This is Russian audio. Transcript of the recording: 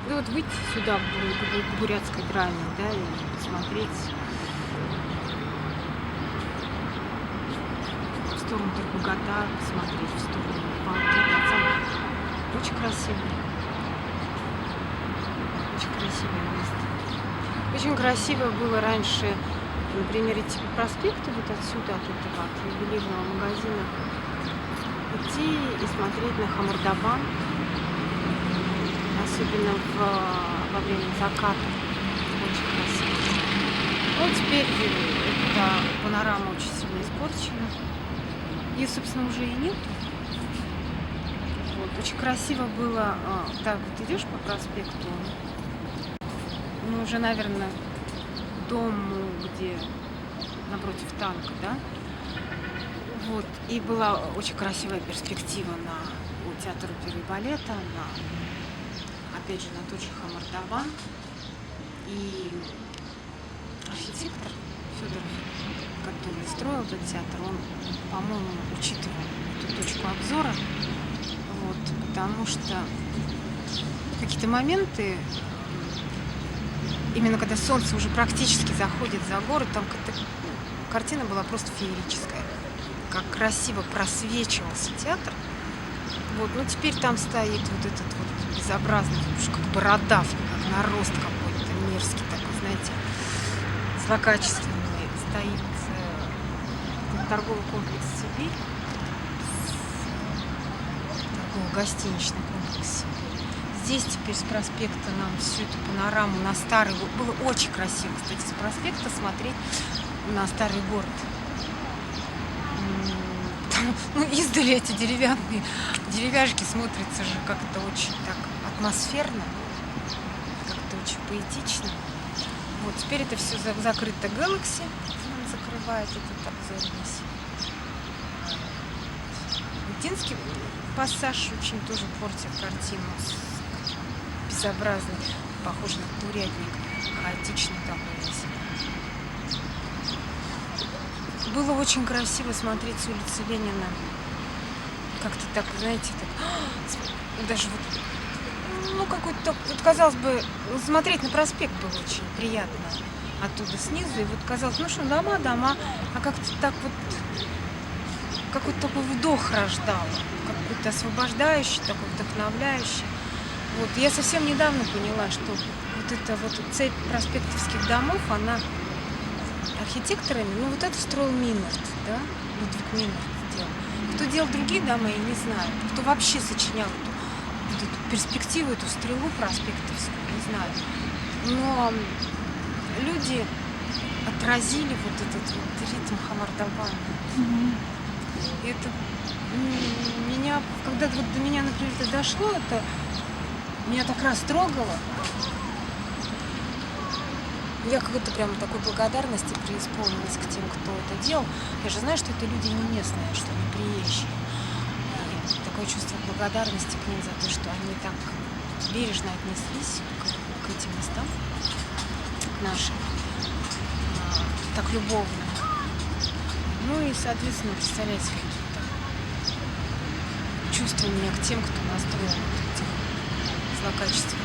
Да вот выйти сюда, к бурятской драме, да, и посмотреть в сторону Тарбагата, посмотреть в сторону Палки. Очень красивое, очень красивое место. Очень красиво было раньше, например, идти по проспекту вот отсюда, от этого, от ювелирного магазина, идти и смотреть на Хамурдабан, особенно во время заката. Очень красиво. Вот теперь эта панорама очень сильно испорчена. Ее, собственно, уже и нет. Вот. Очень красиво было. Так вот идешь по проспекту, ну, уже, наверное, к дому, где напротив танка, да? Вот. И была очень красивая перспектива у театра оперы и балета, опять же, на тот же Хамурдабан. И архитектор Федоров, который строил этот театр, он, по-моему, учитывал эту точку обзора, вот, потому что какие-то моменты, именно когда солнце уже практически заходит за город, там картина была просто феерическая. Как красиво просвечивался театр. Вот, но теперь там стоит вот этот вот безобразный, как бородавка, как нарост какой-то мерзкий такой, знаете, злокачественный. Стоит торговый комплекс «Сибирь», торгово-гостиничный комплекс «Сибирь». Здесь теперь с проспекта нам всю эту панораму на старый город. Было очень красиво, кстати, с проспекта смотреть на старый город. Ну, издали эти деревяшки смотрятся же как-то очень так атмосферно, как-то очень поэтично. Вот, теперь это все закрыто Galaxy, он закрывает этот обзор весь. Мединский пассаж очень тоже портит картину, безобразный, похож на курятник, хаотичный такой весь. Было очень красиво смотреть с улицы Ленина. Как-то так, знаете, так, даже вот, ну, какой-то, вот, казалось бы, смотреть на проспект было очень приятно оттуда снизу. И вот казалось, ну что, дома, а как-то так вот, какой-то такой вдох рождало, какой-то освобождающий, такой вдохновляющий. Вот, я совсем недавно поняла, что вот эта вот цепь проспектовских домов, она архитекторами, ну вот это строил Миннард, да, Людвиг Миннард делал. Кто делал другие дома, я не знаю. Кто вообще сочинял эту перспективу, эту стрелу проспектовскую, не знаю. Но люди отразили вот этот вот ритм Хамурдабана. И это меня, когда вот до меня, например, это дошло, это меня так растрогало. Я как-то прям такой благодарности преисполнилась к тем, кто это делал. Я же знаю, что это люди не местные, что они приезжие. И такое чувство благодарности к ним за то, что они так бережно отнеслись к этим местам, к нашим, так любовно. Ну и, соответственно, представляете, какие-то чувства у меня к тем, кто настроил вот этих злокачественных